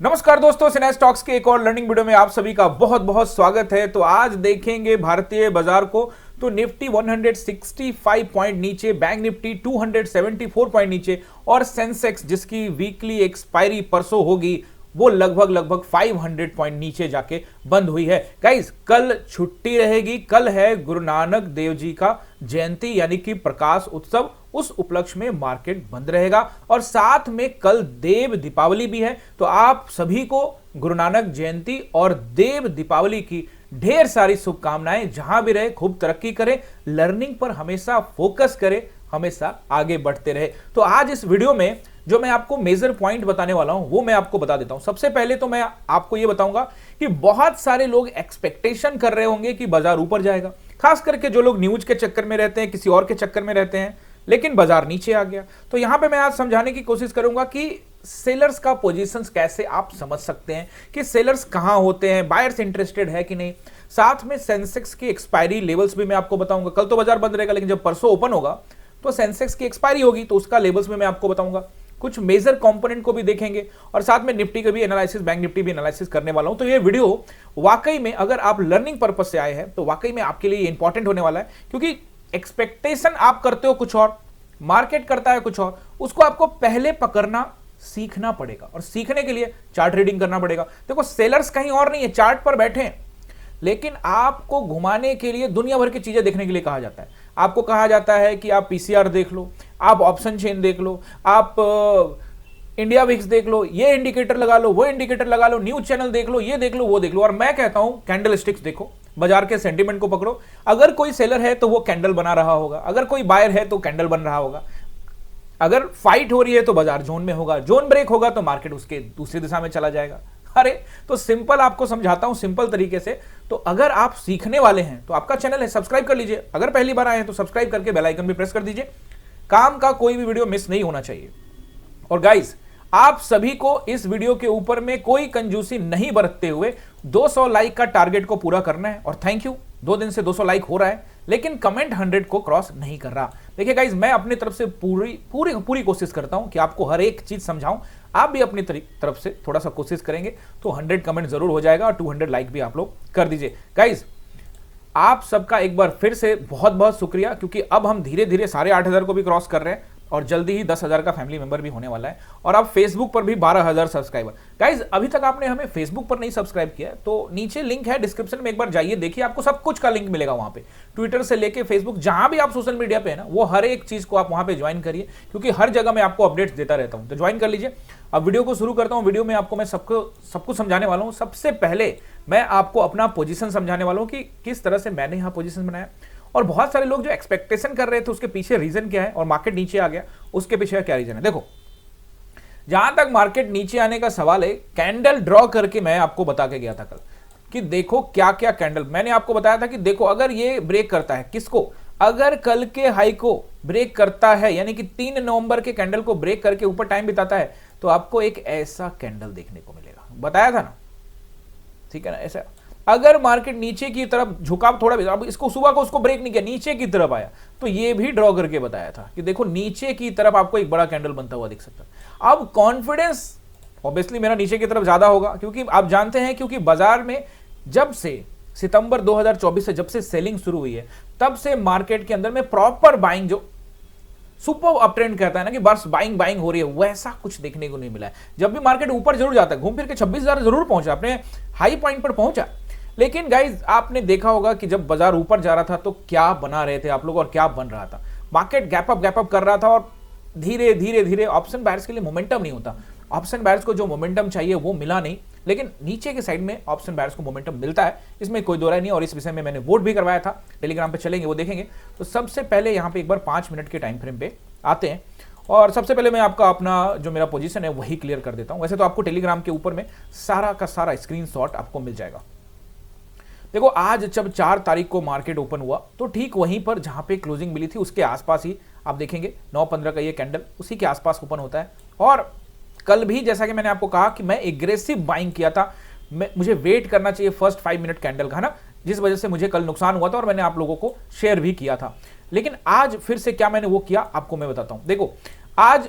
नमस्कार दोस्तों, सिने स्टॉक्स के एक और लर्निंग वीडियो में आप सभी का बहुत बहुत स्वागत है। तो आज देखेंगे भारतीय बाजार को। तो निफ्टी 165 पॉइंट नीचे, बैंक निफ्टी 274 पॉइंट नीचे और सेंसेक्स जिसकी वीकली एक्सपायरी परसों होगी वो लगभग 500 पॉइंट नीचे जाके बंद हुई है। गाइस, कल छुट्टी रहेगी। कल है गुरु नानक देव जी का जयंती यानी कि प्रकाश उत्सव। उस उपलक्ष्य में मार्केट बंद रहेगा और साथ में कल देव दीपावली भी है। तो आप सभी को गुरु नानक जयंती और देव दीपावली की ढेर सारी शुभकामनाएं। जहां भी रहे खूब तरक्की करें, लर्निंग पर हमेशा फोकस करें, हमेशा आगे बढ़ते रहे। तो आज इस वीडियो में जो मैं आपको मेजर पॉइंट बताने वाला हूं वो मैं आपको बता देता हूं। सबसे पहले तो मैं आपको यह बताऊंगा कि बहुत सारे लोग एक्सपेक्टेशन कर रहे होंगे कि बाजार ऊपर जाएगा, खास करके जो लोग न्यूज के चक्कर में रहते हैं, किसी और के चक्कर में रहते हैं, लेकिन बाजार नीचे आ गया। तो यहां पे मैं आज समझाने की कोशिश करूंगा कि सेलर्स का पोजीशंस कैसे आप समझ सकते हैं, कि सेलर्स कहां होते हैं, बायर्स इंटरेस्टेड है कि नहीं। साथ में सेंसेक्स की एक्सपायरी लेवल्स भी मैं आपको बताऊंगा। कल तो बाजार बंद रहेगा, लेकिन जब परसों ओपन होगा तो सेंसेक्स की एक्सपायरी होगी, तो उसका लेवल्स में मैं आपको बताऊंगा। कुछ मेजर कंपोनेंट को भी देखेंगे और साथ में निफ्टी का भी एनालिसिस, बैंक निफ्टी भी एनालिसिस करने वाला हूं। तो ये वीडियो वाकई में अगर आप लर्निंग पर्पस से आए हैं तो वाकई में आपके लिए इंपॉर्टेंट होने वाला है, क्योंकि एक्सपेक्टेशन आप करते हो कुछ और, मार्केट करता है कुछ और, उसको आपको पहले पकड़ना सीखना पड़ेगा और सीखने के लिए चार्ट रीडिंग करना पड़ेगा। देखो, सेलर्स कहीं और नहीं है, चार्ट पर बैठे हैं, लेकिन आपको घुमाने के लिए दुनिया भर की चीजें देखने के लिए कहा जाता है। आपको कहा जाता है कि आप पीसीआर देख लो, आप ऑप्शन चेन देख लो, आप इंडिया विक्स देख लो, ये इंडिकेटर लगा लो, वो इंडिकेटर लगा लो, न्यूज चैनल देख लो, ये देख लो, वो देख लो। और मैं कहता हूं कैंडल स्टिक्स देखो, बाजार के सेंटीमेंट को पकड़ो। अगर कोई सेलर है तो वो कैंडल बना रहा होगा, अगर कोई बायर है तो कैंडल बन रहा होगा। अगर फाइट हो रही है तो बाजार जोन में होगा, जोन ब्रेक होगा तो मार्केट उसके दूसरी दिशा में चला जाएगा। अरे तो सिंपल आपको समझाता हूं, सिंपल तरीके से। तो अगर आप सीखने वाले हैं तो आपका चैनल है, सब्सक्राइब कर लीजिए। अगर पहली बार आए हैं तो सब्सक्राइब करके बेल आइकन भी प्रेस कर दीजिए। काम का कोई भी वीडियो मिस नहीं होना चाहिए। और गाइस, आप सभी को इस वीडियो के ऊपर में कोई कंजूसी नहीं बरतते हुए 200 लाइक का टारगेट को पूरा करना है। और थैंक यू, 2 दिन से 200 लाइक हो रहा है, लेकिन कमेंट 100 को क्रॉस नहीं कर रहा। देखिए गाइस, मैं अपनी तरफ से पूरी कोशिश करता हूं कि आपको हर एक चीज समझाऊं। आप भी अपनी तरफ से थोड़ा सा कोशिश करेंगे तो 100 कमेंट जरूर हो जाएगा और 200 लाइक भी आप लोग कर दीजिए। गाइस, आप सबका एक बार फिर से बहुत बहुत शुक्रिया, क्योंकि अब हम धीरे धीरे 8,500 को भी क्रॉस कर रहे हैं और जल्दी ही 10,000 का फैमिली मेंबर भी होने वाला है। और अब फेसबुक पर भी 12,000 सब्सक्राइबर। गाइज, अभी तक आपने हमें फेसबुक पर नहीं सब्सक्राइब किया तो नीचे लिंक है डिस्क्रिप्शन में, एक बार जाइए, देखिए, आपको सब कुछ का लिंक मिलेगा वहां पे। ट्विटर से लेके फेसबुक, जहां भी आप सोशल मीडिया पे है ना, वो हर एक चीज को आप वहां पे ज्वाइन करिए, क्योंकि हर जगह मैं आपको अपडेट्स देता रहता हूं। तो ज्वाइन कर लीजिए। अब वीडियो को शुरू करता हूं। वीडियो में आपको मैं सब कुछ समझाने वाला हूं। सबसे पहले मैं आपको अपना पोजीशन समझाने वाला हूं कि किस तरह से मैंने यहां पोजीशन बनाया, और बहुत सारे लोग जो एक्सपेक्टेशन कर रहे थे उसके पीछे रीजन क्या है, और मार्केट नीचे आ गया उसके पीछे क्या रीजन है। देखो, जहां तक मार्केट नीचे आने का सवाल है, कैंडल ड्रॉ करके मैं आपको बता के गया था कल कि देखो क्या क्या कैंडल मैंने आपको बताया था कि देखो, अगर ये ब्रेक करता है, किसको, अगर कल के हाई को ब्रेक करता है, यानी कि 3 नवंबर के कैंडल को ब्रेक करके ऊपर टाइम बिताता है, तो आपको एक ऐसा कैंडल देखने को मिलेगा। बताया था ना, ठीक है ना, ऐसा। अगर मार्केट नीचे की तरफ झुकाव थोड़ा भी, अब इसको सुबह को उसको ब्रेक नहीं किया, नीचे की तरफ आया, तो ये भी ड्रॉ करके बताया था कि देखो नीचे की तरफ आपको एक बड़ा कैंडल बनता हुआ दिख सकता है। अब कॉन्फिडेंस ऑब्वियसली मेरा नीचे की तरफ ज्यादा होगा, क्योंकि आप जानते हैं, क्योंकि बाजार में जब से सितंबर 2024 से जब से सेलिंग शुरू हुई है, तब से मार्केट के अंदर में प्रॉपर बाइंग, जो सुपर अप ट्रेंड कहता है ना कि बस बाइंग हो रही है, वैसा कुछ देखने को नहीं मिला है। जब भी मार्केट ऊपर जरूर जाता है, घूम फिर के 26,000 जरूर पहुंचा, अपने हाई पॉइंट पर पहुंचा, लेकिन गाइज आपने देखा होगा कि जब बाजार ऊपर जा रहा था तो क्या बना रहे थे आप लोग और क्या बन रहा था। मार्केट गैप अप कर रहा था और धीरे धीरे ऑप्शन बायर्स के लिए मोमेंटम नहीं होता। ऑप्शन बायर्स को जो मोमेंटम चाहिए वो मिला नहीं, लेकिन नीचे के साइड में ऑप्शन बायर्स को मोमेंटम मिलता है, इसमें कोई दो राय नहीं। और इस विषय में मैंने वोट भी करवाया था, टेलीग्राम पे चलेंगे वो देखेंगे। तो सबसे पहले यहाँ पे एक बार 5 मिनट के टाइम फ्रेम पे आते हैं, और सबसे पहले मैं आपका अपना जो मेरा पोजीशन है वही क्लियर कर देता हूं। वैसे तो आपको टेलीग्राम के ऊपर में सारा का सारा स्क्रीनशॉट आपको मिल जाएगा। देखो, आज जब 4 तारीख को मार्केट ओपन हुआ तो ठीक वहीं पर जहां पे क्लोजिंग मिली थी उसके आसपास ही आप देखेंगे 9:15 का ये कैंडल उसी के आसपास ओपन होता है। और कल भी जैसा कि मैंने आपको कहा कि मैं एग्रेसिव बाइंग किया था, मुझे वेट करना चाहिए फर्स्ट 5 मिनट कैंडल का, है ना, जिस वजह से मुझे कल नुकसान हुआ था और मैंने आप लोगों को शेयर भी किया था। लेकिन आज फिर से क्या मैंने वो किया आपको मैं बताता हूं। देखो, आज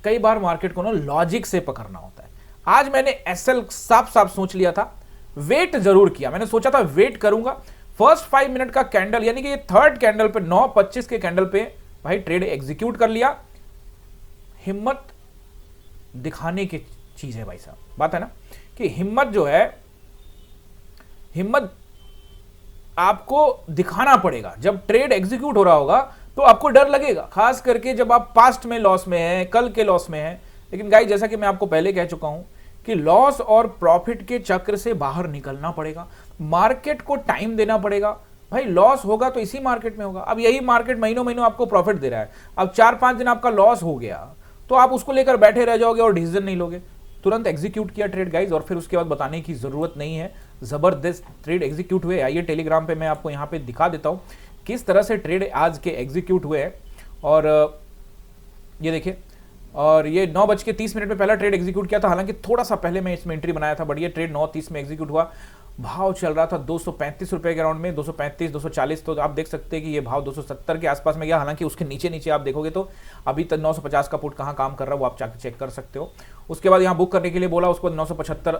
कई बार मार्केट को ना लॉजिक से पकड़ना होता है। आज मैंने एसएल साफ साफ सोच लिया था, वेट जरूर किया, मैंने सोचा था वेट करूंगा। फर्स्ट 5 मिनट का कैंडल यानी कि ये थर्ड कैंडल पे 9:25 के कैंडल पे भाई ट्रेड एग्जीक्यूट कर लिया। हिम्मत दिखाने की चीज है भाई साहब, बात है ना कि हिम्मत जो है, हिम्मत आपको दिखाना पड़ेगा। जब ट्रेड एग्जीक्यूट हो रहा होगा तो आपको डर लगेगा, खास करके जब आप पास्ट में लॉस में हैं, कल के लॉस में हैं। लेकिन गाइस जैसा कि मैं आपको पहले कह चुका हूं कि लॉस और प्रॉफिट के चक्र से बाहर निकलना पड़ेगा, मार्केट को टाइम देना पड़ेगा। भाई लॉस होगा तो इसी मार्केट में होगा। अब यही मार्केट महीनों महीनों आपको प्रॉफिट दे रहा है, अब 4-5 दिन आपका लॉस हो गया तो आप उसको लेकर बैठे रह जाओगे और डिसीजन नहीं लोगे। तुरंत एग्जीक्यूट किया ट्रेड गाइज, और फिर उसके बाद बताने की जरूरत नहीं है, जबरदस्त ट्रेड एग्जीक्यूट हुए। आइए टेलीग्राम पे मैं आपको यहाँ पे दिखा देता हूँ किस तरह से ट्रेड आज के एग्जीक्यूट हुए हैं। और ये देखिए, और ये 9:30 में पहला ट्रेड एग्जीक्यूट किया था, हालांकि थोड़ा सा पहले मैं इसमें एंट्री बनाया था, बट ये ट्रेड 9:30 में एग्जीक्यूट हुआ। भाव चल रहा था 235 रुपए के राउंड में, 235 240, तो आप देख सकते हैं कि ये भाव 270 के आसपास में गया। हालांकि उसके नीचे नीचे आप देखोगे तो अभी तक 950 का पुट कहाँ काम कर रहा है वो आप जाकर चेक कर सकते हो। उसके बाद यहाँ बुक करने के लिए बोला, उसको 975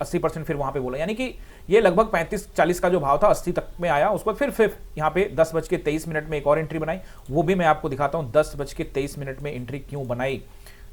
80% फिर वहां पे बोला, यानी कि ये लगभग 35-40 का जो भाव था 80 तक में आया। उसके बाद फिर यहाँ पे 10:23 में एक और एंट्री बनाई, वो भी मैं आपको दिखाता हूँ 10:23 में एंट्री क्यों बनाई।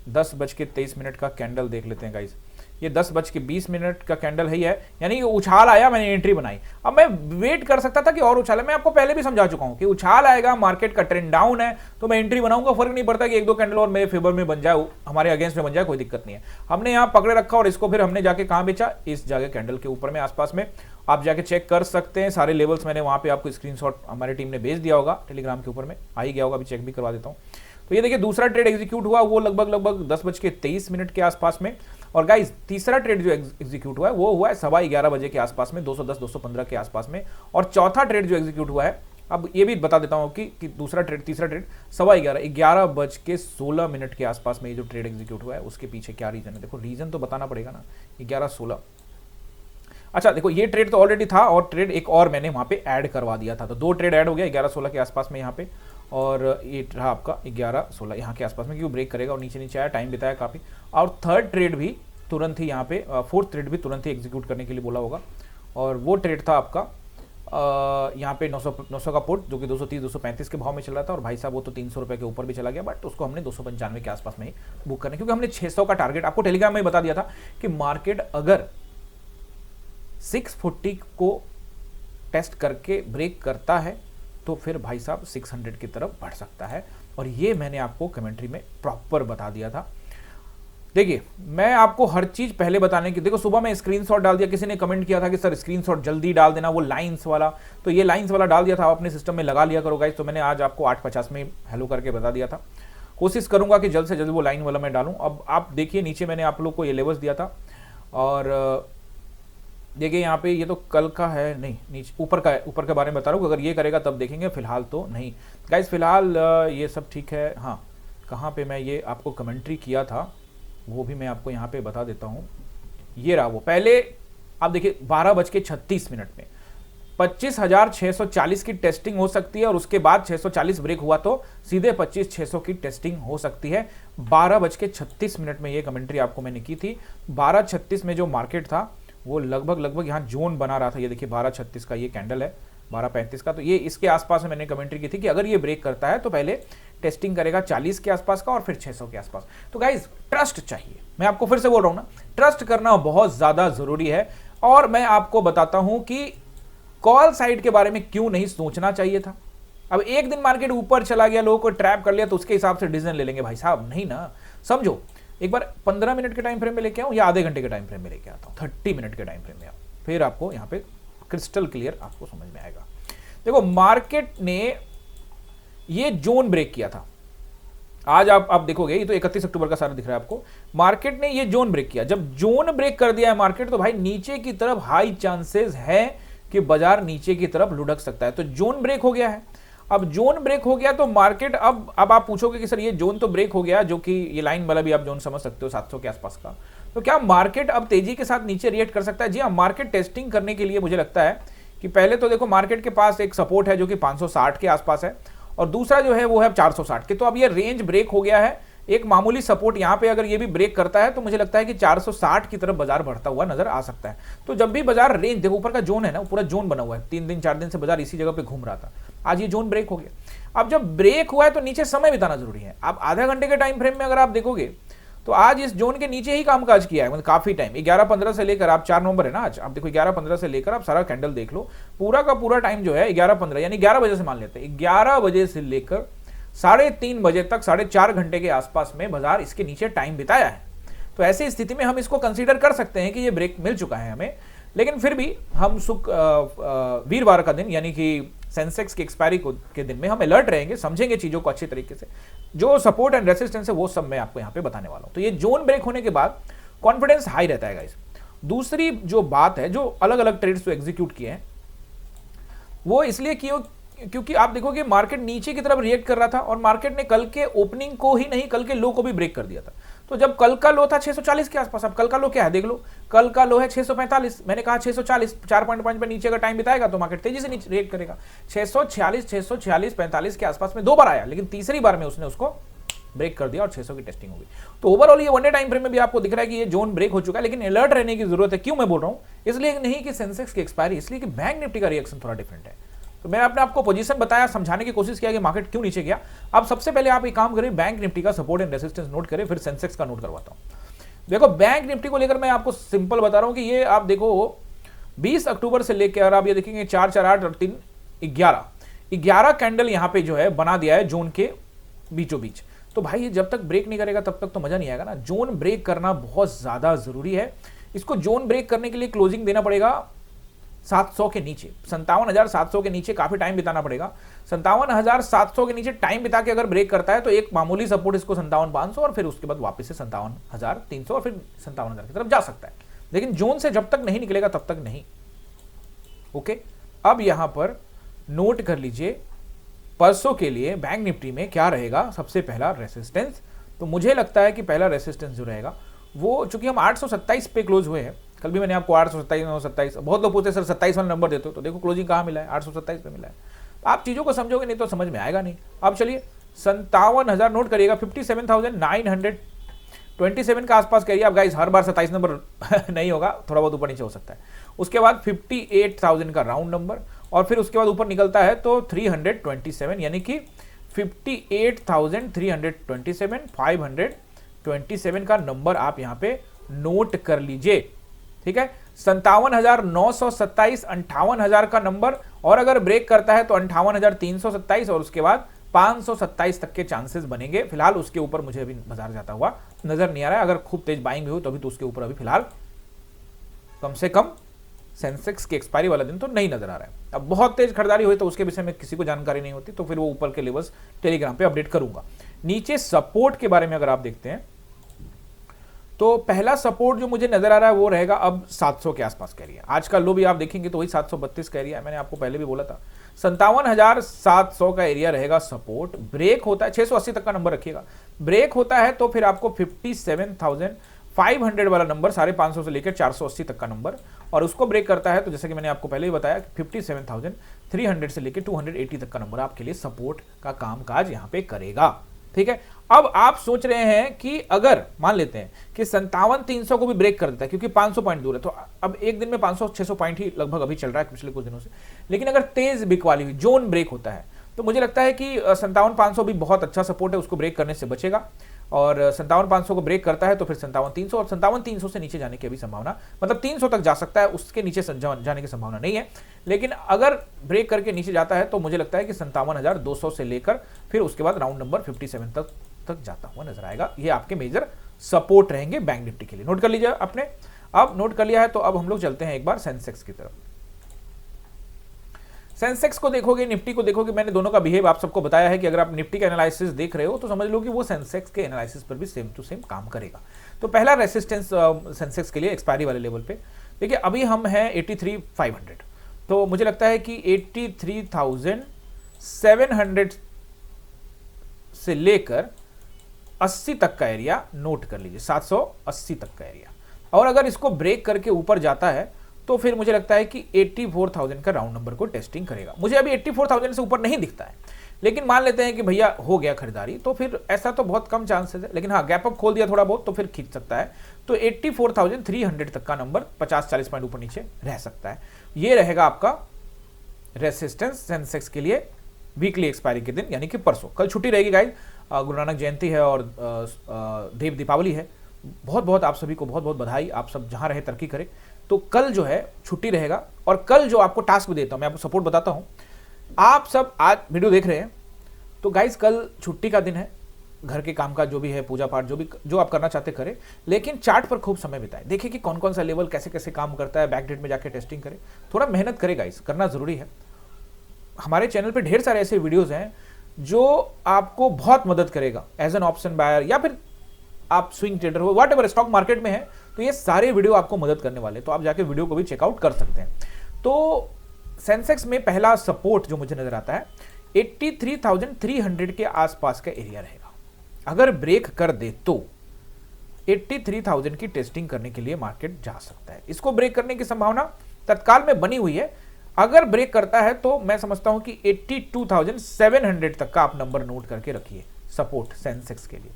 10:23 का कैंडल देख लेते हैं गाइस, ये 10:20 का कैंडल है, यानी कि उछाल आया, मैंने एंट्री बनाई। अब मैं वेट कर सकता था कि और उछाल है, मैं आपको पहले भी समझा चुका हूं कि उछाल आएगा, मार्केट का ट्रेंड डाउन है तो मैं एंट्री बनाऊंगा, फर्क नहीं पड़ता कि 1-2 कैंडल और मेरे फेवर में बन जाए, हमारे अगेंस्ट में बन जाए, कोई दिक्कत नहीं है। हमने यहाँ पकड़े रखा और इसको फिर हमने जाके कहां बेचा, इस जगह कैंडल के ऊपर में आसपास में। आप जाके चेक कर सकते हैं सारे लेवल्स, मैंने वहां पे आपको स्क्रीनशॉट हमारी टीम ने भेज दिया होगा, टेलीग्राम के ऊपर में आ ही गया होगा, अभी चेक भी करवा देता हूँ। तो ये देखिए दूसरा ट्रेड एग्जीक्यूट हुआ, वो लगभग 10:23 के आसपास में। और गाइस तीसरा ट्रेड जो एग्जीक्यूट हुआ है वो हुआ है 11:15 बजे के आसपास में, 210-215 के आसपास में। और चौथा ट्रेड जो एग्जीक्यूट हुआ है, अब ये भी बता देता हूं कि तीसरा ट्रेड 11:16 के आसपास में ये जो ट्रेड एग्जीक्यूट हुआ है उसके पीछे क्या रीजन है। देखो रीजन तो बताना पड़ेगा ना, 11:16। अच्छा देखो ये ट्रेड तो ऑलरेडी था और ट्रेड एक और मैंने वहां पे ऐड करवा दिया था, तो 2 ट्रेड ऐड हो गया 11:16 के आसपास में यहाँ पे, और ये रहा आपका 11:16 यहाँ के आसपास में, क्यों ब्रेक करेगा और नीचे नीचे आया, टाइम बिताया काफ़ी। और थर्ड ट्रेड भी तुरंत ही यहाँ पे, फोर्थ ट्रेड भी तुरंत ही एग्जीक्यूट करने के लिए बोला होगा, और वो ट्रेड था आपका यहाँ पे 900 का पुट, जो कि 230-235 के भाव में चल रहा था, और भाई साहब वो तो 300 रुपये के ऊपर भी चला गया, बट उसको हमने 295 के आसपास में ही बुक करने, क्योंकि हमने 600 का टारगेट आपको टेलीग्राम में बता दिया था कि मार्केट अगर 640 को टेस्ट करके ब्रेक करता है तो फिर भाई साहब 600 की तरफ बढ़ सकता है, और ये मैंने आपको कमेंट्री में प्रॉपर बता दिया था। देखिए मैं आपको हर चीज पहले बताने की, देखो सुबह मैं स्क्रीनशॉट डाल दिया, किसी ने कमेंट किया था कि सर स्क्रीनशॉट जल्दी डाल देना, वो लाइंस वाला, तो ये लाइंस वाला डाल दिया था, आप अपने सिस्टम में लगा लिया करो गाइस। तो मैंने आज आपको 8:50 में हेलो करके बता दिया था, कोशिश करूंगा कि जल्द से जल्द वो लाइन वाला मैं डालूं। अब आप देखिए नीचे मैंने आप लोग को ये लेवल्स दिया था, और देखिए यहाँ पे ये तो कल का है, नहीं नीचे ऊपर के बारे में बता रहा हूँ, अगर ये करेगा तब देखेंगे, फिलहाल तो नहीं गाइस, फिलहाल ये सब ठीक है। हाँ कहाँ पे मैं ये आपको कमेंट्री किया था वो भी मैं आपको यहाँ पे बता देता हूँ, ये रहा वो। पहले आप देखिए 12:36 में 25,640 की टेस्टिंग हो सकती है, और उसके बाद 640 ब्रेक हुआ तो सीधे 25,600 की टेस्टिंग हो सकती है। 12:36 में ये कमेंट्री आपको मैंने की थी। 12:36 में जो मार्केट था वो लगभग यहाँ जोन बना रहा था, ये देखिए 12:36 का ये कैंडल है, 12:35 का, तो ये इसके आसपास में मैंने कमेंट्री की थी कि अगर ये ब्रेक करता है तो पहले टेस्टिंग करेगा 40 के आसपास का और फिर 600 के आसपास। तो गाइज ट्रस्ट चाहिए, मैं आपको फिर से बोल रहा हूं ना, ट्रस्ट करना बहुत ज्यादा जरूरी है। और मैं आपको बताता हूं कि कॉल साइड के बारे में क्यों नहीं सोचना चाहिए था। अब एक दिन मार्केट ऊपर चला गया, लोगों को ट्रैप कर लिया, तो उसके हिसाब से डिसीजन ले लेंगे भाई साहब, नहीं ना। समझो एक बार 15 मिनट के टाइम फ्रेम में लेके आऊं या आधे घंटे के टाइम फ्रेम में लेके आता हूं, 30 मिनट के टाइम फ्रेम में, फिर आपको यहाँ पे क्रिस्टल क्लियर आपको समझ में आएगा। देखो मार्केट ने ये जोन ब्रेक किया था, आज आप देखोगे ये तो 31 अक्टूबर का सारा दिख रहा है आपको, मार्केट ने ये जोन ब्रेक किया। जब जोन ब्रेक कर दिया है मार्केट, तो भाई नीचे की तरफ हाई चांसेस है कि बाजार नीचे की तरफ लुढ़क सकता है। तो जोन ब्रेक हो गया है, अब जोन ब्रेक हो गया तो मार्केट, अब आप पूछोगे कि सर ये जोन तो ब्रेक हो गया, जो कि ये लाइन वाला भी आप जोन समझ सकते हो 700 के आसपास का, तो क्या मार्केट अब तेजी के साथ नीचे रिएक्ट कर सकता है? जी हाँ, मार्केट टेस्टिंग करने के लिए मुझे लगता है कि पहले तो देखो मार्केट के पास एक सपोर्ट है जो कि 560 के आसपास है, और दूसरा जो है वो है 460 के। तो अब ये रेंज ब्रेक हो गया है, एक मामूली सपोर्ट यहाँ पे अगर ये भी ब्रेक करता है तो मुझे लगता है कि 460 की तरफ बाजार बढ़ता हुआ नजर आ सकता है। तो जब भी बाजार रेंज, देखो ऊपर का जोन है ना, पूरा जोन बना हुआ है, 3 दिन 4 दिन से बाजार इसी जगह पे घूम रहा था, आज ये जोन ब्रेक हो गया। अब जब ब्रेक हुआ है तो नीचे समय बिताना जरूरी है। अब आधा घंटे के टाइम फ्रेम में अगर आप देखोगे तो आज इस जोन के नीचे ही कामकाज किया है, मतलब काफी टाइम, 11:15 से लेकर, आप 4 नवंबर है ना आज, आप देखो 11:15 से लेकर आप सारा कैंडल देख लो, पूरा का पूरा टाइम जो है 11:15 यानी 11 बजे से मान लेते हैं, 11 बजे से लेकर 3:30 बजे तक 4.5 घंटे के आसपास में बाजार इसके नीचे टाइम बिताया है। तो ऐसी स्थिति में हम इसको कंसीडर कर सकते हैं कि ये ब्रेक मिल चुका है हमें। लेकिन फिर भी हम वीरवार का दिन यानी कि सेंसेक्स की एक्सपायरी के दिन में हम अलर्ट रहेंगे, समझेंगे चीजों को अच्छी तरीके से, जो सपोर्ट एंड रेसिस्टेंस है वो सब मैं आपको यहाँ पे बताने वाला हूँ। तो ये जोन ब्रेक होने के बाद कॉन्फिडेंस हाई रहता है गाइस। दूसरी जो बात है, जो अलग अलग ट्रेड्स जो एग्जीक्यूट किए हैं वो इसलिए किए क्योंकि आप देखोगे मार्केट नीचे की तरफ रिएक्ट कर रहा था और मार्केट ने कल के ओपनिंग को ही नहीं, कल के लो को भी ब्रेक कर दिया था। तो जब कल का लो था 640 के आसपास, अब कल का लो क्या है देख लो, कल का लो है 645, मैंने कहा 640, 4.5 पे नीचे का टाइम बिताएगा तो मार्केट तेजी से नीचे रिएक्ट करेगा। 646, 45 के आसपास में 2 बार आया, लेकिन तीसरी बार में उसने उसको ब्रेक कर दिया और 600 की टेस्टिंग हो गई। तो ओवरऑल ये 1 डे टाइम फ्रेम में भी आपको दिख रहा है कि ये जोन ब्रेक हो चुका है, लेकिन अलर्ट रहने की जरूरत है। क्यों मैं बोल रहा हूं, इसलिए नहीं कि सेंसेक्स की एक्सपायरी, इसलिए कि बैंक निफ्टी का रिएक्शन थोड़ा डिफरेंट है। तो मैंने अपने आपको पोजीशन बताया, समझाने की कोशिश किया कि मार्केट क्यों नीचे गया। अब सबसे पहले आप एक काम करें, बैंक निफ्टी का सपोर्ट एंड रेसिस्टेंस नोट करें, फिर सेंसेक्स का नोट करवाता हूं। देखो बैंक निफ्टी को लेकर मैं आपको सिंपल बता रहा हूं कि ये आप देखो 20 अक्टूबर से लेकर आप ये देखेंगे 4, 4, 8 और 3, 11 कैंडल यहां पे जो है बना दिया है जोन के बीचों बीच। तो भाई ये जब तक ब्रेक नहीं करेगा तब तक तो मजा नहीं आएगा ना। जोन ब्रेक करना बहुत ज्यादा जरूरी है। इसको जोन ब्रेक करने के लिए क्लोजिंग देना पड़ेगा 700 के नीचे, 57,700 के नीचे काफी टाइम बिताना पड़ेगा। 57,700 के नीचे टाइम बिता के अगर ब्रेक करता है तो एक मामूली सपोर्ट इसको 57,500 और फिर उसके बाद वापस से 57,300 और फिर 57,000 की तरफ जा सकता है। लेकिन जोन से जब तक नहीं निकलेगा तब तक नहीं। ओके, अब यहां पर नोट कर लीजिए परसों के लिए बैंक निफ्टी में क्या रहेगा। सबसे पहला रेसिस्टेंस, तो मुझे लगता है कि पहला रेसिस्टेंस जो रहेगा वो, चूंकि हम 827 पे क्लोज हुए हैं, कल भी मैंने आपको 827, 927, बहुत लोग पूछते हैं सर 27 वाला नंबर देते हो, तो देखो क्लोजिंग कहाँ मिला है, 827 पे मिला है। आप चीजों को समझोगे नहीं तो समझ में आएगा नहीं। अब चलिए 57,000 नोट करिएगा, 57,927 का आसपास करिए आप गाइस। हर बार 27 नंबर नहीं होगा, थोड़ा बहुत ऊपर नीचे हो सकता है। उसके बाद 58,000 का राउंड नंबर और फिर उसके बाद ऊपर निकलता है तो 327, यानी कि 58,327, 527 का नंबर आप यहां पे नोट कर लीजिए। ठीक है, 57,927, 58,000 का नंबर, और अगर ब्रेक करता है तो 58,327 और उसके बाद 527 तक के चांसेस बनेंगे। फिलहाल उसके ऊपर मुझे अभी बाजार जाता हुआ नजर नहीं आ रहा है। अगर खूब तेज बाइंग भी हो तो अभी तो उसके ऊपर अभी फिलहाल कम से कम सेंसेक्स की एक्सपायरी वाला दिन तो नहीं नजर आ रहा है। अब बहुत तेज खरीदारी हुई तो उसके विषय में किसी को जानकारी नहीं होती, तो फिर वो ऊपर के लेवल्स टेलीग्राम पे अपडेट करूंगा। नीचे सपोर्ट के बारे में अगर आप देखते हैं तो पहला सपोर्ट जो मुझे नजर आ रहा है वो रहेगा अब 700 के आसपास का एरिया। आज का लो भी आप देखेंगे तो वही 732 का एरिया है, मैंने आपको पहले भी बोला था। 57,700 का एरिया रहेगा सपोर्ट। ब्रेक होता है 680 तक का नंबर रखिएगा, ब्रेक होता है तो फिर आपको 57,500 वाला नंबर, 550 से लेकर 480 तक का नंबर, और उसको ब्रेक करता है तो जैसे कि मैंने आपको पहले ही बताया 57,300 से लेकर 280 तक का नंबर आपके लिए सपोर्ट का कामकाज यहां पे करेगा। ठीक है, अब आप सोच रहे हैं कि अगर मान लेते हैं कि 57,300 को भी ब्रेक कर देता है, क्योंकि 500 पॉइंट दूर है, तो अब एक दिन में 500-600 पॉइंट ही लगभग अभी चल रहा है पिछले कुछ दिनों से। लेकिन अगर तेज बिक वाली हुई जोन ब्रेक होता है तो मुझे लगता है कि 57,500 भी बहुत अच्छा सपोर्ट है, उसको ब्रेक करने से बचेगा। और 57,500 को ब्रेक करता है तो फिर 57,300 और 57,300 से नीचे जाने की अभी संभावना, मतलब 300 तक जा सकता है, उसके नीचे जाने की संभावना नहीं है। लेकिन अगर ब्रेक करके नीचे जाता है तो मुझे लगता है कि 57,200 से लेकर फिर उसके बाद राउंड नंबर 57 तक जाता हुआ नजर आएगा। ये आपके मेजर सपोर्ट रहेंगे बैंक निफ्टी के लिए। नोट कर लीजिए आपने, अब नोट कर लिया है तो अब हम लोग चलते हैं एक बार सेंसेक्स की तरफ। सेंसेक्स को देखोगे, निफ्टी को देखोगे, मैंने दोनों का बिहेव आप सबको बताया है कि अगर आप निफ्टी का एनालिसिस देख रहे हो तो समझ लो कि वो सेंसेक्स के एनालिसिस पर भी सेम टू सेम काम करेगा। तो पहला रेसिस्टेंस सेंसेक्स के लिए एक्सपायरी वाले लेवल पे देखिए, अभी हम हैं 83,500, तो मुझे लगता है कि 83,700 से लेकर 80 तक का एरिया नोट कर लीजिए, 780 तक का एरिया। और अगर इसको ब्रेक करके ऊपर जाता है तो फिर मुझे लगता है कि 84,000 का राउंड नंबर को टेस्टिंग करेगा। मुझे अभी 84,000 से ऊपर नहीं दिखता है, लेकिन मान लेते हैं कि भैया हो गया खरीदारी, तो फिर ऐसा तो बहुत कम चांसेस है, लेकिन हाँ गैप अप खोल दिया थोड़ा बहुत तो फिर खींच सकता है। तो 84,300 तक का नंबर 50-40 पॉइंट ऊपर नीचे रह सकता है। ये रहेगा आपका रेसिस्टेंस सेंसेक्स के लिए वीकली एक्सपायरी के दिन, यानी कि परसों। कल छुट्टी रहेगी गाइस, गुरु नानक जयंती है और देव दीपावली है। बहुत बहुत आप सभी को बहुत बहुत बधाई, आप सब जहां रहे तरक्की करें। तो कल जो है छुट्टी रहेगा, और कल जो आपको टास्क भी देता हूं, मैं आपको सपोर्ट बताता हूं। आप सब आज वीडियो देख रहे हैं तो गाइस कल छुट्टी का दिन है, घर के काम का जो भी है, पूजा पाठ जो आप करना चाहते करें, लेकिन चार्ट पर खूब समय बिताएं, देखिए कि कौन कौन सा लेवल कैसे कैसे काम करता है, बैकडेट में जाके टेस्टिंग करें, थोड़ा मेहनत करें गाइस, करना जरूरी है। हमारे चैनल पे ढेर सारे ऐसे वीडियोस हैं जो आपको बहुत मदद करेगा एज एन ऑप्शन बायर, या फिर आप स्विंग ट्रेडर हो, वॉट एवर स्टॉक मार्केट में है, तो ये सारे वीडियो आपको मदद करने वाले, तो आप जाके वीडियो को भी चेकआउट कर सकते हैं। तो सेंसेक्स में पहला सपोर्ट जो मुझे नजर आता है 83,300 के आसपास का एरिया रहेगा। अगर ब्रेक कर दे तो 83,000 की टेस्टिंग करने के लिए मार्केट जा सकता है। इसको ब्रेक करने की संभावना तत्काल में बनी हुई है। अगर ब्रेक करता है तो मैं समझता हूं कि 82,700 तक का आप नंबर नोट करके रखिए सपोर्ट सेंसेक्स के लिए।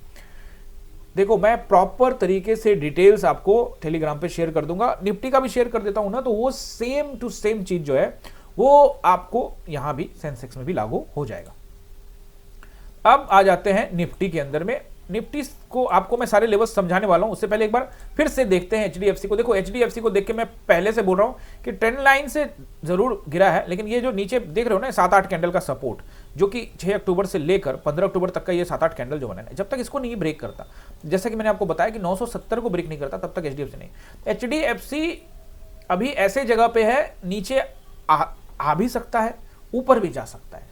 देखो मैं प्रॉपर तरीके से डिटेल्स आपको टेलीग्राम पे शेयर कर दूंगा, निफ्टी का भी शेयर कर देता हूं ना, तो वो सेम टू सेम चीज जो है वो आपको यहां भी सेंसेक्स में भी लागू हो जाएगा। अब आ जाते हैं निफ्टी के अंदर में। निफ्टी को आपको मैं सारे लेवल्स समझाने वाला हूं, उससे पहले एक बार फिर से देखते हैं एचडीएफसी को। देखो एचडीएफसी को देख के मैं पहले से बोल रहा हूं कि ट्रेंड लाइन से जरूर गिरा है, लेकिन ये जो नीचे देख रहे हो ना 7-8 कैंडल का सपोर्ट, जो कि 6 अक्टूबर से लेकर 15 अक्टूबर तक का ये 7-8 कैंडल जो बना है, जब तक इसको नहीं ब्रेक करता, जैसा कि मैंने आपको बताया कि 970 को ब्रेक नहीं करता तब तक एचडीएफसी नहीं। एचडीएफसी अभी ऐसे जगह पे है, नीचे आ भी सकता है, ऊपर भी जा सकता है।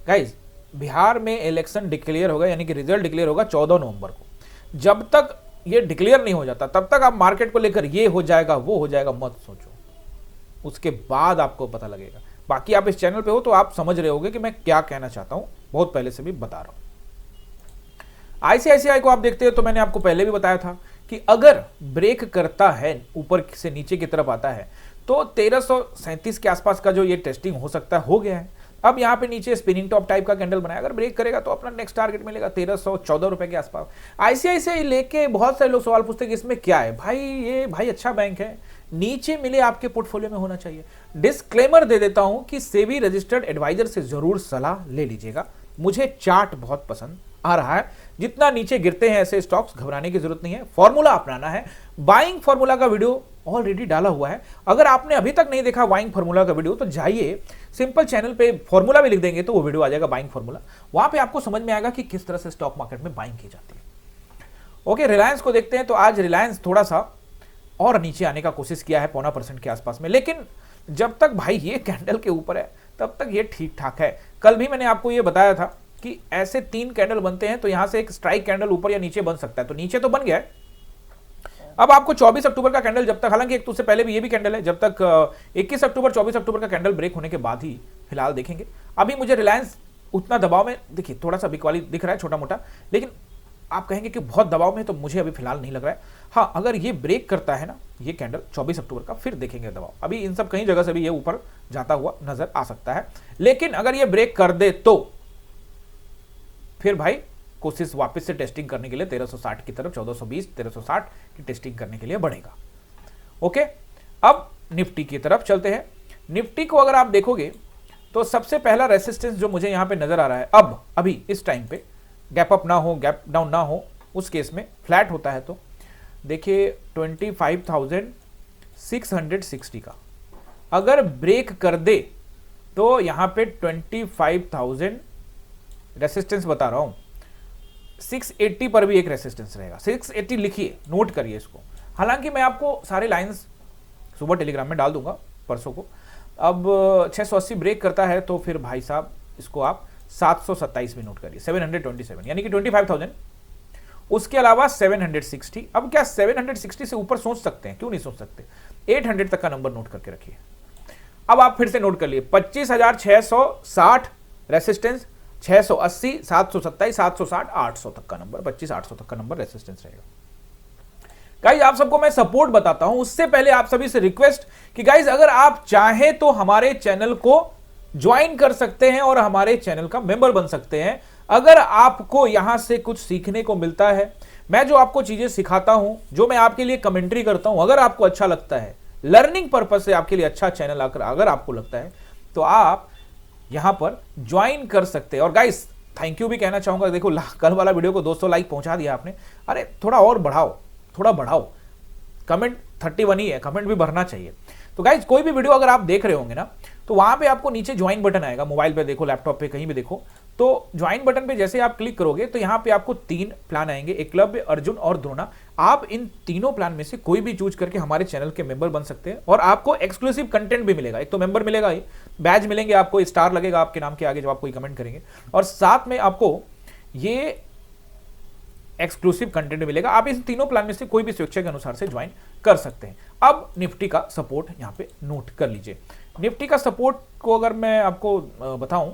गाइज बिहार में इलेक्शन डिक्लेयर होगा, यानी कि रिजल्ट डिक्लेयर होगा 14 नवंबर को। जब तक ये डिक्लेयर नहीं हो जाता तब तक आप मार्केट को लेकर ये हो जाएगा वो हो जाएगा मत सोचो, उसके बाद आपको पता लगेगा। बाकी आप इस चैनल पे हो तो आप समझ रहे होगे कि मैं क्या कहना चाहता हूं, बहुत पहले से भी बता रहा हूं। आईसीआईसीआई को आप देखते हो तो मैंने आपको पहले भी बताया था कि अगर ब्रेक करता है, ऊपर से नीचे की तरफ आता है, तो 1337 के आसपास का जो ये टेस्टिंग हो सकता है, हो गया है। अब यहाँ पे नीचे स्पिनिंग टॉप टाइप का कैंडल बनाया, अगर ब्रेक करेगा तो अपना नेक्स्ट टारगेट मिलेगा 1314 रुपए के आसपास। आईसीआईसीआई लेके बहुत सारे लोग सवाल पूछते हैं कि इसमें क्या है भाई, ये भाई अच्छा बैंक है, नीचे मिले आपके पोर्टफोलियो में होना चाहिए। डिस्क्लेमर दे देता हूं कि सेबी रजिस्टर्ड एडवाइजर से जरूर सलाह ले लीजिएगा। मुझे चार्ट बहुत पसंद आ रहा है, जितना नीचे गिरते हैं ऐसे स्टॉक्स घबराने की जरूरत नहीं है, फॉर्मूला अपनाना है। बाइंग फॉर्मूला का वीडियो ऑलरेडी डाला हुआ है, अगर आपने अभी तक नहीं देखा बाइंग फॉर्मूला का वीडियो तो जाइए, सिंपल चैनल पे फॉर्मूला भी लिख देंगे तो वो वीडियो आ जाएगा बाइंग फॉर्मूला, वहां पे आपको समझ में आएगा कि किस तरह से स्टॉक मार्केट में बाइंग की जाती है। ओके, रिलायंस को देखते हैं तो आज रिलायंस थोड़ा सा और नीचे आने का कोशिश किया है 0.25% के आसपास में, लेकिन जब तक भाई ये कैंडल के ऊपर है तब तक ये ठीक ठाक है। कल भी मैंने आपको ये बताया था कि ऐसे 3 कैंडल बनते हैं तो यहां से एक स्ट्राइक कैंडल ऊपर या नीचे बन सकता है, तो नीचे तो बन गया है। अब आपको 24 अक्टूबर का कैंडल, जब तक, हालांकि एक तो उससे पहले भी ये भी कैंडल है, जब तक 21 अक्टूबर 24 अक्टूबर का कैंडल ब्रेक होने के बाद ही फिलहाल देखेंगे। अभी मुझे रिलायंस उतना दबाव में, देखिए थोड़ा सा बिकवाली दिख रहा है छोटा मोटा, लेकिन आप कहेंगे कि बहुत दबाव में, तो मुझे अभी फिलहाल नहीं लग रहा है। हाँ, अगर ये ब्रेक करता है ना ये कैंडल 24 अक्टूबर का, फिर देखेंगे दबाव। अभी इन सब कहीं जगह से भी ये ऊपर जाता हुआ नजर आ सकता है, लेकिन अगर ये ब्रेक कर दे तो फिर भाई कोशिश वापस से टेस्टिंग करने के लिए 1360 की तरफ, 1420 1360 की टेस्टिंग करने के लिए बढ़ेगा। ओके, अब निफ्टी की तरफ चलते हैं। निफ्टी को अगर आप देखोगे तो सबसे पहला रेसिस्टेंस जो मुझे यहां पे नजर आ रहा है, अब अभी इस टाइम पे गैप अप ना हो, गैप डाउन ना हो, उस केस में फ्लैट होता है तो देखिए 25,660 का अगर ब्रेक कर दे तो यहां पे 25,000 रेसिस्टेंस बता रहा हूं, 680 पर भी एक रेसिस्टेंस रहेगा। 680 लिखिए, नोट करिए इसको। हालांकि मैं आपको सारे लाइंस सुबह टेलीग्राम में डाल दूंगा परसों को। अब 680 ब्रेक करता है तो फिर भाई साहब इसको आप 727 में नोट करिए, 727 यानी कि 25,000। उसके अलावा 760, अब क्या 760 से ऊपर सोच सकते हैं, क्यों नहीं सोच सकते, 800 तक का नंबर नोट करके रखिए। अब आप फिर से नोट कर लिए 25,660 रेसिस्टेंस, 680, 727, 760, 800 तक का नंबर, 25,800 तक का नंबर रेसिस्टेंस रहेगा। गाइज आप सबको मैं सपोर्ट बताता हूं, उससे पहले आप सभी से रिक्वेस्ट कि गाइज अगर आप चाहें तो हमारे चैनल को ज्वाइन कर सकते हैं और हमारे चैनल का मेंबर बन सकते हैं। अगर आपको यहां से कुछ सीखने को मिलता है, मैं जो आपको चीजें सिखाता हूं, जो मैं आपके लिए कमेंट्री करता हूं, अगर आपको अच्छा लगता है, लर्निंग पर्पज से आपके लिए अच्छा चैनल अगर आपको लगता है, तो आप यहां पर ज्वाइन कर सकते हैं। और गाइस थैंक यू भी कहना चाहूंगा। देखो कल वाला वीडियो को 200 लाइक पहुंचा दिया आपने, अरे थोड़ा और बढ़ाओ, थोड़ा बढ़ाओ। कमेंट 31 ही है, कमेंट भी भरना चाहिए। तो गाइज कोई भी वीडियो अगर आप देख रहे होंगे ना, तो वहां पे आपको नीचे ज्वाइन बटन आएगा, मोबाइल पे देखो, लैपटॉप पे, कहीं भी देखो, तो ज्वाइन बटन पे जैसे आप क्लिक करोगे तो यहाँ पे आपको 3 प्लान आएंगे, एकलव्य, अर्जुन और द्रोणा। आप इन तीनों प्लान में से कोई भी चूज करके हमारे चैनल के मेंबर बन सकते हैं और आपको एक्सक्लूसिव कंटेंट भी मिलेगा। एक तो मेंबर मिलेगा ही, बैज मिलेंगे आपको, स्टार लगेगा आपके नाम के आगे जब आप कोई कमेंट करेंगे, और साथ में आपको ये एक्सक्लूसिव कंटेंट मिलेगा। आप इन तीनों प्लान में से कोई भी स्वेच्छा के अनुसार से ज्वाइन कर सकते हैं। अब निफ्टी का सपोर्ट यहां पे नोट कर लीजिए। निफ्टी का सपोर्ट को अगर मैं आपको बताऊं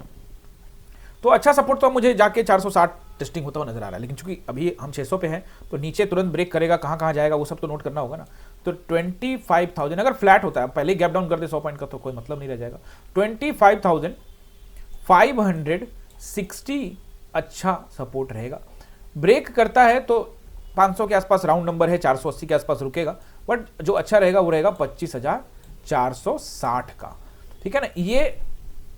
तो अच्छा सपोर्ट तो मुझे जाके 460 टेस्टिंग होता हुआ नजर आ रहा है, लेकिन चूंकि अभी हम 600 पे हैं तो नीचे तुरंत ब्रेक करेगा, कहां कहां जाएगा वो सब तो नोट करना होगा ना। तो 25,000 अगर फ्लैट होता है, पहले गैप डाउन कर दे 100 पॉइंट का तो कोई मतलब नहीं रह जाएगा। 25,560 अच्छा सपोर्ट रहेगा। ब्रेक करता है तो 500 के आसपास राउंड नंबर है, 480 के आसपास रुकेगा, बट जो अच्छा रहेगा वो रहेगा 25,460 का, ठीक है ना। ये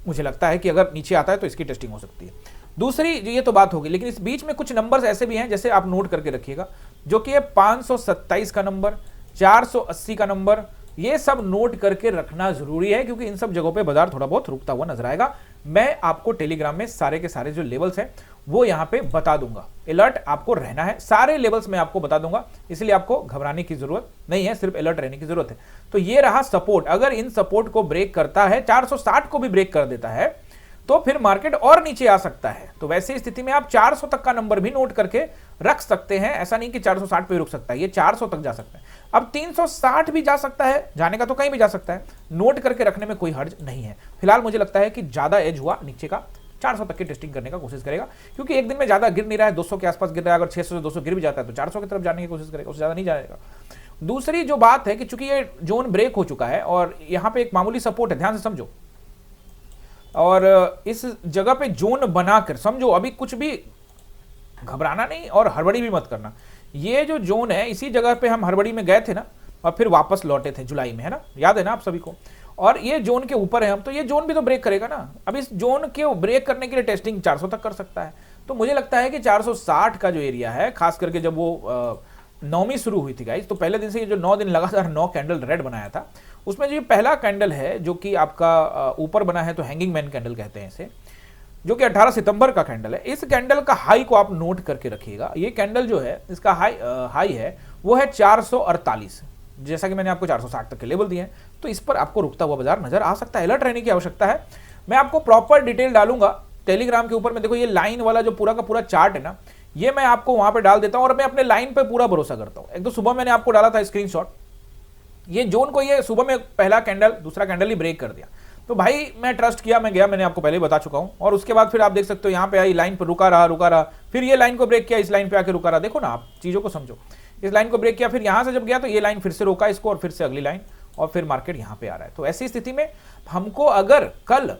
मुझे लगता है कि अगर नीचे आता है तो इसकी टेस्टिंग हो सकती है। दूसरी ये तो बात होगी, लेकिन इस बीच में कुछ नंबर्स ऐसे भी हैं, जैसे आप नोट करके रखिएगा, जो कि 527 का नंबर, 480 का नंबर, ये सब नोट करके रखना जरूरी है, क्योंकि इन सब जगहों पे बाजार थोड़ा बहुत रुकता हुआ नजर आएगा। मैं आपको टेलीग्राम में सारे के सारे जो लेवल्स हैं वो यहां पे बता दूंगा। अलर्ट आपको रहना है, सारे लेवल्स में आपको बता दूंगा, इसलिए आपको घबराने की जरूरत नहीं है, सिर्फ अलर्ट रहने की जरूरत है। तो ये रहा सपोर्ट। अगर इन सपोर्ट को ब्रेक करता है, 460 को भी ब्रेक कर देता है, तो फिर मार्केट और नीचे आ सकता है। तो वैसे स्थिति में आप 400 तक का नंबर भी नोट करके रख सकते हैं। ऐसा नहीं कि 460 पे रुक सकता है, ये 400 तक जा सकता है। अब 360 भी जा सकता है, जाने का तो कहीं भी जा सकता है, नोट करके रखने में कोई हर्ज नहीं है। फिलहाल मुझे लगता है कि ज्यादा एज हुआ नीचे का, 400 तक की टेस्टिंग करने का कोशिश करेगा, क्योंकि एक दिन में ज्यादा गिर नहीं रहा है, 200 के आसपास गिर रहा है। अगर 600 से 200 गिर भी जाता है तो 400 की तरफ जाने की कोशिश करेगा, उससे ज्यादा नहीं जाएगा। दूसरी जो बात है कि चूंकि ये जोन ब्रेक हो चुका है और यहां पे एक मामूली सपोर्ट है, ध्यान से समझो, और इस जगह पे जोन बनाकर समझो, अभी कुछ भी घबराना नहीं और हड़बड़ी भी मत करना। ये जो जोन है, इसी जगह पे हम हड़बड़ी में गए थे ना, और फिर वापस लौटे थे जुलाई में, है ना, याद है ना आप सभी को। और ये जोन के ऊपर है हम, तो ये जोन भी तो ब्रेक करेगा ना। अब इस जोन के ब्रेक करने के लिए टेस्टिंग 400 तक कर सकता है। तो मुझे लगता है कि 460 का जो एरिया है, खास करके जब वो नौवीं शुरू हुई थी गाइस, तो पहले दिन से ये जो 9 दिन लगातार 9 कैंडल रेड बनाया था, उसमें जो पहला कैंडल है जो कि आपका ऊपर बना है, तो हैंगिंग मैन कैंडल कहते हैं इसे, जो कि 18 सितंबर का कैंडल है। इस कैंडल का हाई को आप नोट करके रखिएगा। ये कैंडल जो है, इसका हाई है वो है 448, जैसा कि मैंने आपको 460 तक के लेवल दिए हैं। तो इस पर आपको रुकता हुआ बाजार नजर आ सकता है, अलर्ट रहने की आवश्यकता है। मैं आपको प्रॉपर डिटेल डालूंगा टेलीग्राम के ऊपर में। देखो ये लाइन वाला जो पूरा का पूरा चार्ट है ना, ये मैं आपको वहां पे डाल देता हूं, और मैं अपने लाइन पे पूरा भरोसा करता हूं। एक तो सुबह मैंने आपको डाला था स्क्रीनशॉट, ये जोन को ये सुबह में पहला कैंडल दूसरा कैंडल ही ब्रेक कर दिया, तो भाई मैं ट्रस्ट किया, मैं गया, मैंने आपको पहले ही बता चुका हूं। और उसके बाद फिर आप देख सकते हो यहाँ पे आई लाइन पर रुका रहा, फिर ये लाइन को ब्रेक किया, इस लाइन पे आके रुका रहा। देखो ना, आप चीजों को समझो, इस लाइन को ब्रेक किया, फिर यहां से जब गया तो ये लाइन फिर से रोका इसको, और फिर से अगली लाइन, और फिर मार्केट यहां पे आ रहा है। तो ऐसी स्थिति में हमको अगर कल,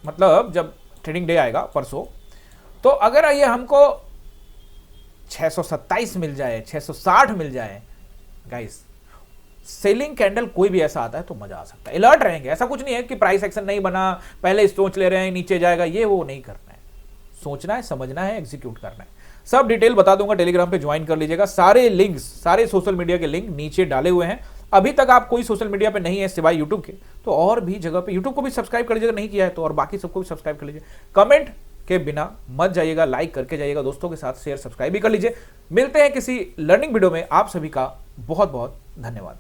मतलब जब ट्रेडिंग डे आएगा परसों, तो अगर ये हमको 627 मिल जाए, 660 मिल जाए गाइस, सेलिंग कैंडल कोई भी ऐसा आता है तो मजा आ सकता है। अलर्ट रहेंगे, ऐसा कुछ नहीं है कि प्राइस एक्शन नहीं बना, पहले सोच ले रहे हैं नीचे जाएगा, ये वो नहीं करना है। सोचना है, समझना है, एग्जीक्यूट करना है। सब डिटेल बता दूंगा, टेलीग्राम पे ज्वाइन कर लीजिएगा। सारे लिंक्स, सारे सोशल मीडिया के लिंक नीचे डाले हुए हैं। अभी तक आप कोई सोशल मीडिया पे नहीं है सिवाय यूट्यूब के, तो और भी जगह पे यूट्यूब को भी सब्सक्राइब कर लीजिएगा, नहीं किया है तो, और बाकी सबको भी सब्सक्राइब कर लीजिए। कमेंट के बिना मत जाइएगा, लाइक करके जाइएगा, दोस्तों के साथ शेयर सब्सक्राइब भी कर लीजिए। मिलते हैं किसी लर्निंग वीडियो में, आप सभी का बहुत बहुत धन्यवाद।